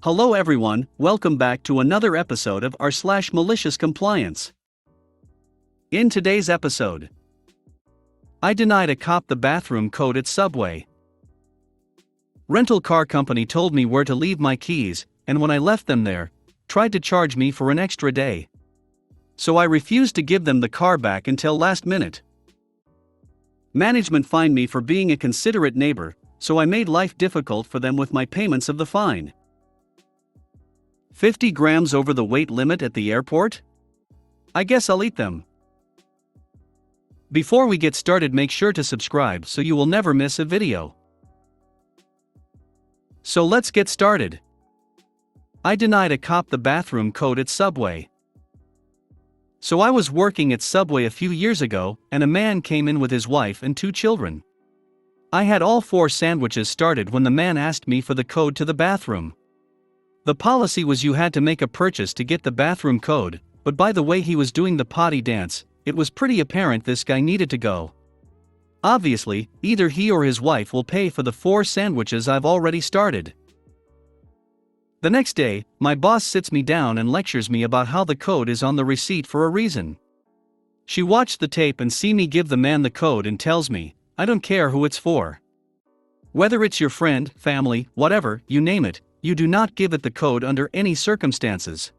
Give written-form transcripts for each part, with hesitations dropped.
Hello everyone, welcome back to another episode of r/malicious compliance. In today's episode, I denied a cop the bathroom code at Subway. Rental car company told me where to leave my keys, and when I left them there, tried to charge me for an extra day. So I refused to give them the car back until last minute. Management fined me for being a considerate neighbor, so I made life difficult for them with my payments of the fine. 50 grams over the weight limit at the airport? I guess I'll eat them. Before we get started, make sure to subscribe so you will never miss a video. So let's get started. I denied a cop the bathroom code at Subway. So I was working at Subway a few years ago, and a man came in with his wife and 2 children. I had all 4 sandwiches started when the man asked me for the code to the bathroom. The policy was you had to make a purchase to get the bathroom code, but by the way he was doing the potty dance, it was pretty apparent this guy needed to go. Obviously, either he or his wife will pay for the 4 sandwiches I've already started. The next day, my boss sits me down and lectures me about how the code is on the receipt for a reason. She watched the tape and see me give the man the code and tells me, I don't care who it's for. Whether it's your friend, family, whatever, you name it, you do not give it the code under any circumstances.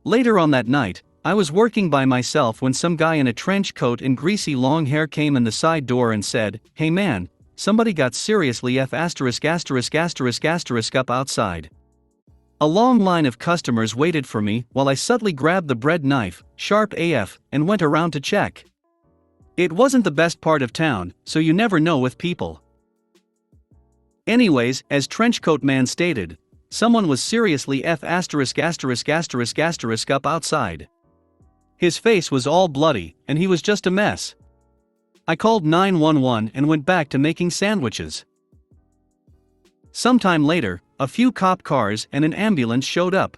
Later on that night, I was working by myself when some guy in a trench coat and greasy long hair came in the side door and said, "Hey man, somebody got seriously up outside." A long line of customers waited for me while I subtly grabbed the bread knife, sharp AF, and went around to check. It wasn't the best part of town, so you never know with people. Anyways, as Trenchcoat Man stated, someone was seriously up outside. His face was all bloody, and he was just a mess. I called 911 and went back to making sandwiches. Sometime later, a few cop cars and an ambulance showed up.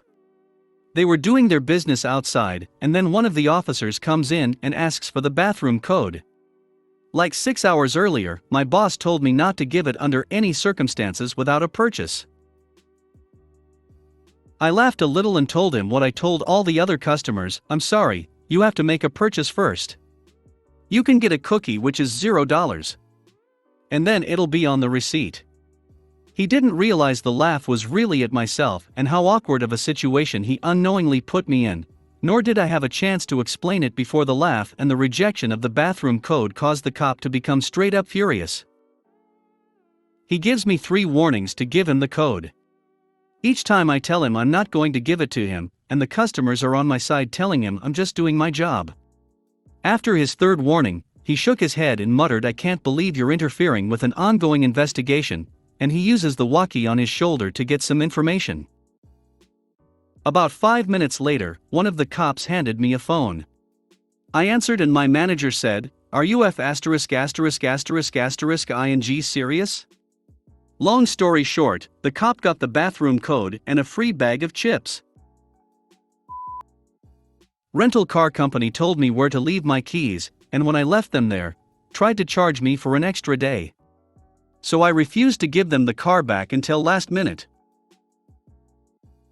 They were doing their business outside, and then one of the officers comes in and asks for the bathroom code. Like 6 hours earlier, my boss told me not to give it under any circumstances without a purchase. I laughed a little and told him what I told all the other customers, I'm sorry, you have to make a purchase first. You can get a cookie which is $0. And then it'll be on the receipt. He didn't realize the laugh was really at myself and how awkward of a situation he unknowingly put me in. Nor did I have a chance to explain it before the laugh and the rejection of the bathroom code caused the cop to become straight up furious. He gives me 3 warnings to give him the code. Each time I tell him I'm not going to give it to him, and the customers are on my side telling him I'm just doing my job. After his 3rd warning, he shook his head and muttered, I can't believe you're interfering with an ongoing investigation, and he uses the walkie on his shoulder to get some information. About 5 minutes later, one of the cops handed me a phone. I answered and my manager said, "Are you ing serious?" Long story short, the cop got the bathroom code and a free bag of chips. Rental car company told me where to leave my keys, and when I left them there, tried to charge me for an extra day. So I refused to give them the car back until last minute.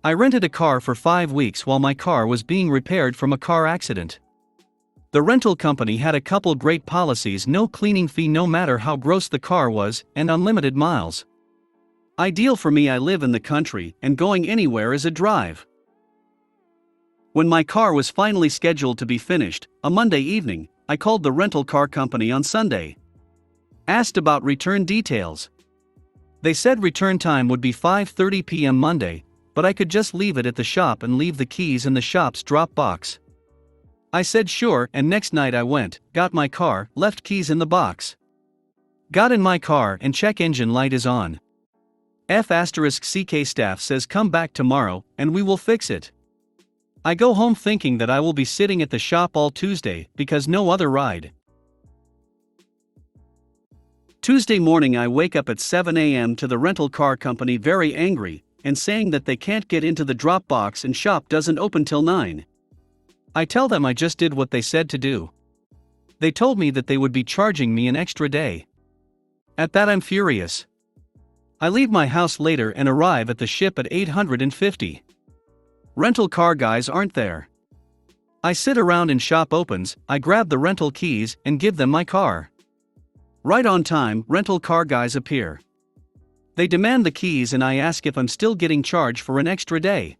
I rented a car for 5 weeks while my car was being repaired from a car accident. The rental company had a couple great policies: no cleaning fee no matter how gross the car was, and unlimited miles. Ideal for me, I live in the country, and going anywhere is a drive. When my car was finally scheduled to be finished, a Monday evening, I called the rental car company on Sunday. Asked about return details. They said return time would be 5:30 p.m. Monday, but I could just leave it at the shop and leave the keys in the shop's drop box. I said sure, and next night I went, got my car, left keys in the box. Got in my car and check engine light is on. CK staff says come back tomorrow, and we will fix it. I go home thinking that I will be sitting at the shop all Tuesday, because no other ride. Tuesday morning I wake up at 7 a.m. to the rental car company very angry, and saying that they can't get into the drop box and shop doesn't open till 9. I tell them I just did what they said to do. They told me that they would be charging me an extra day. At that I'm furious. I leave my house later and arrive at the ship at 8:50. Rental car guys aren't there. I sit around and shop opens, I grab the rental keys and give them my car. Right on time, rental car guys appear. They demand the keys and I ask if I'm still getting charged for an extra day.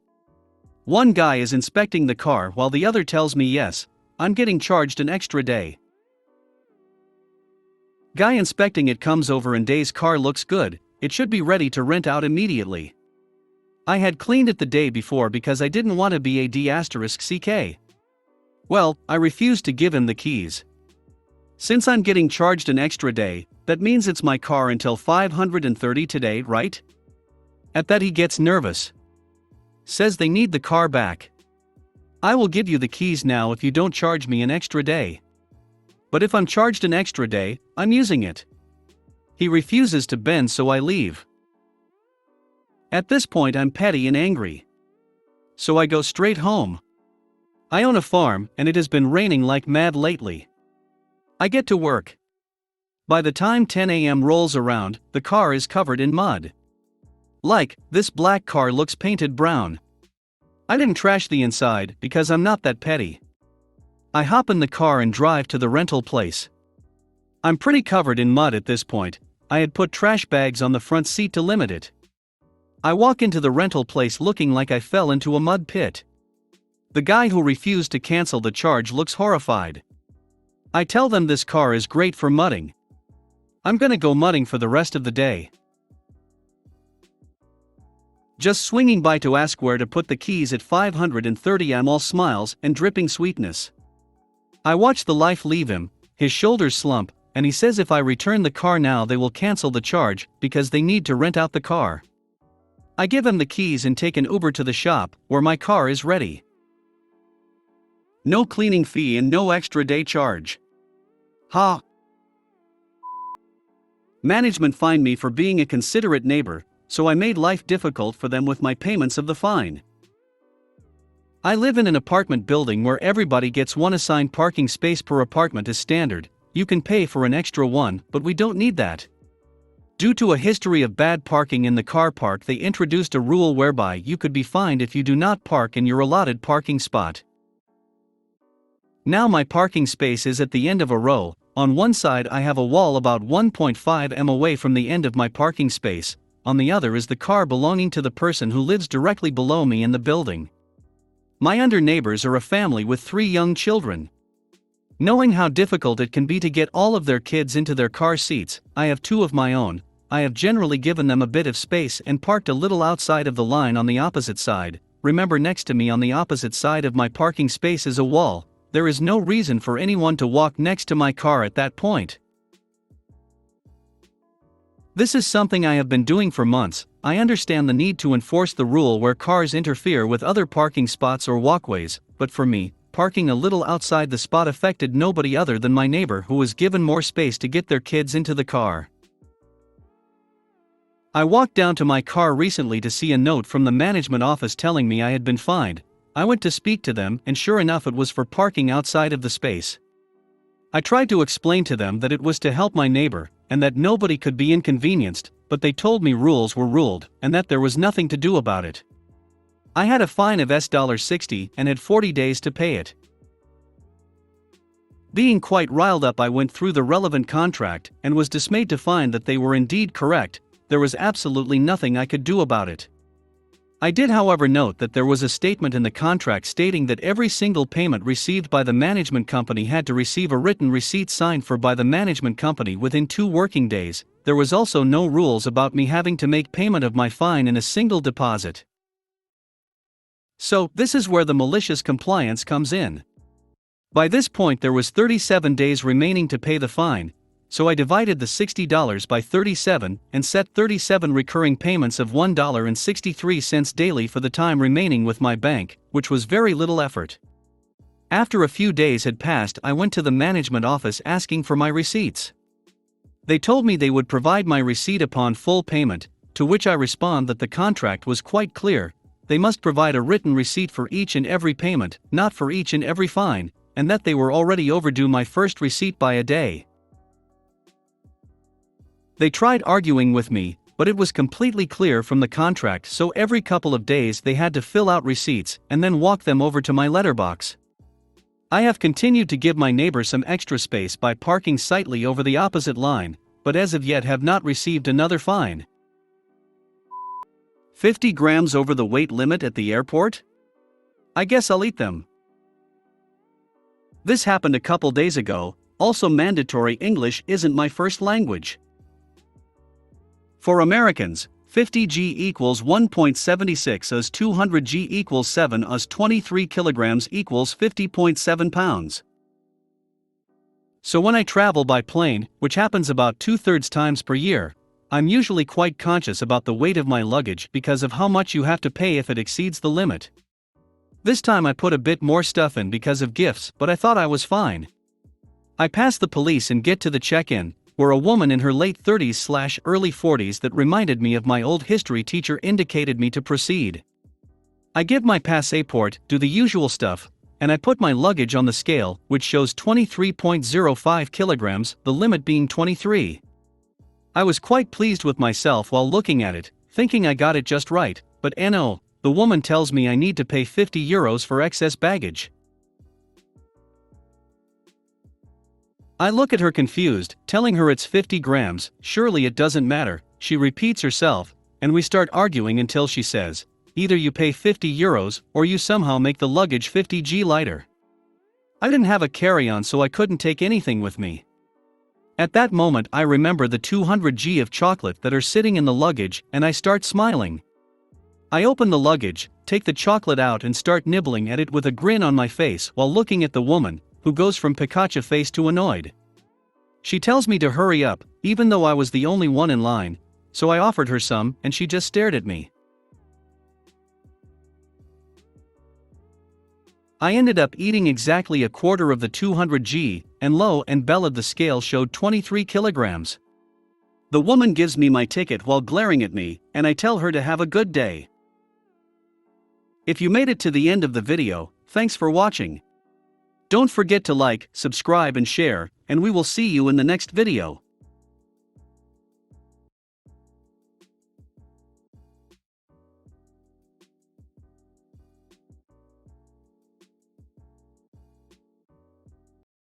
One guy is inspecting the car while the other tells me yes, I'm getting charged an extra day. Guy inspecting it comes over and day's car looks good, it should be ready to rent out immediately. I had cleaned it the day before because I didn't want to be a D***CK. Well, I refused to give him the keys. Since I'm getting charged an extra day, that means it's my car until 5:30 today, right? At that he gets nervous. Says they need the car back. I will give you the keys now if you don't charge me an extra day. But if I'm charged an extra day, I'm using it. He refuses to bend, so I leave. At this point I'm petty and angry. So I go straight home. I own a farm and it has been raining like mad lately. I get to work. By the time 10 a.m. rolls around, the car is covered in mud. Like, this black car looks painted brown. I didn't trash the inside because I'm not that petty. I hop in the car and drive to the rental place. I'm pretty covered in mud at this point. I had put trash bags on the front seat to limit it. I walk into the rental place looking like I fell into a mud pit. The guy who refused to cancel the charge looks horrified. I tell them this car is great for mudding. I'm gonna go mudding for the rest of the day. Just swinging by to ask where to put the keys at 5:30, I'm all smiles and dripping sweetness. I watch the life leave him, his shoulders slump, and he says if I return the car now they will cancel the charge because they need to rent out the car. I give him the keys and take an Uber to the shop, where my car is ready. No cleaning fee and no extra day charge. Ha! Management fined me for being a considerate neighbor, so I made life difficult for them with my payments of the fine. I live in an apartment building where everybody gets one assigned parking space per apartment as standard. You can pay for an extra one, but we don't need that. Due to a history of bad parking in the car park, they introduced a rule whereby you could be fined if you do not park in your allotted parking spot. Now my parking space is at the end of a row. On one side I have a wall about 1.5 m away from the end of my parking space, on the other is the car belonging to the person who lives directly below me in the building. My under neighbors are a family with 3 young children. Knowing how difficult it can be to get all of their kids into their car seats, I have 2 of my own. I have generally given them a bit of space and parked a little outside of the line on the opposite side. Remember, next to me on the opposite side of my parking space is a wall. There is no reason for anyone to walk next to my car at that point. This is something I have been doing for months. I understand the need to enforce the rule where cars interfere with other parking spots or walkways, but for me, parking a little outside the spot affected nobody other than my neighbor who was given more space to get their kids into the car. I walked down to my car recently to see a note from the management office telling me I had been fined. I went to speak to them and sure enough it was for parking outside of the space. I tried to explain to them that it was to help my neighbor, and that nobody could be inconvenienced, but they told me rules were ruled, and that there was nothing to do about it. I had a fine of $60 and had 40 days to pay it. Being quite riled up, I went through the relevant contract and was dismayed to find that they were indeed correct. There was absolutely nothing I could do about it. I did however note that there was a statement in the contract stating that every single payment received by the management company had to receive a written receipt signed for by the management company within 2 working days. There was also no rules about me having to make payment of my fine in a single deposit. So, this is where the malicious compliance comes in. By this point there was 37 days remaining to pay the fine, so I divided the $60 by 37 and set 37 recurring payments of $1.63 daily for the time remaining with my bank, which was very little effort. After a few days had passed, I went to the management office asking for my receipts. They told me they would provide my receipt upon full payment, to which I respond that the contract was quite clear. They must provide a written receipt for each and every payment, not for each and every fine, and that they were already overdue my first receipt by a day. They tried arguing with me, but it was completely clear from the contract, so every couple of days they had to fill out receipts and then walk them over to my letterbox. I have continued to give my neighbor some extra space by parking slightly over the opposite line, but as of yet have not received another fine. 50 grams over the weight limit at the airport? I guess I'll eat them. This happened a couple days ago. Also, mandatory English isn't my first language. For Americans, 50g equals 1.76 as 200g equals 7 as 23 kilograms equals 50.7 pounds. So when I travel by plane, which happens about 2/3 times per year, I'm usually quite conscious about the weight of my luggage because of how much you have to pay if it exceeds the limit. This time I put a bit more stuff in because of gifts, but I thought I was fine. I pass the police and get to the check-in, where a woman in her late 30s/early 40s that reminded me of my old history teacher indicated me to proceed. I give my passport, do the usual stuff, and I put my luggage on the scale, which shows 23.05 kilograms, the limit being 23. I was quite pleased with myself while looking at it, thinking I got it just right, but no, the woman tells me I need to pay €50 for excess baggage. I look at her confused, telling her it's 50 grams, surely it doesn't matter. She repeats herself, and we start arguing until she says, either you pay €50 or you somehow make the luggage 50g lighter. I didn't have a carry-on, so I couldn't take anything with me. At that moment I remember the 200g of chocolate that are sitting in the luggage, and I start smiling. I open the luggage, take the chocolate out and start nibbling at it with a grin on my face while looking at the woman, who goes from Pikachu face to annoyed. She tells me to hurry up, even though I was the only one in line, so I offered her some and she just stared at me. I ended up eating exactly a quarter of the 200g, and lo and behold, the scale showed 23 kilograms. The woman gives me my ticket while glaring at me, and I tell her to have a good day. If you made it to the end of the video, thanks for watching. Don't forget to like, subscribe and share, and we will see you in the next video.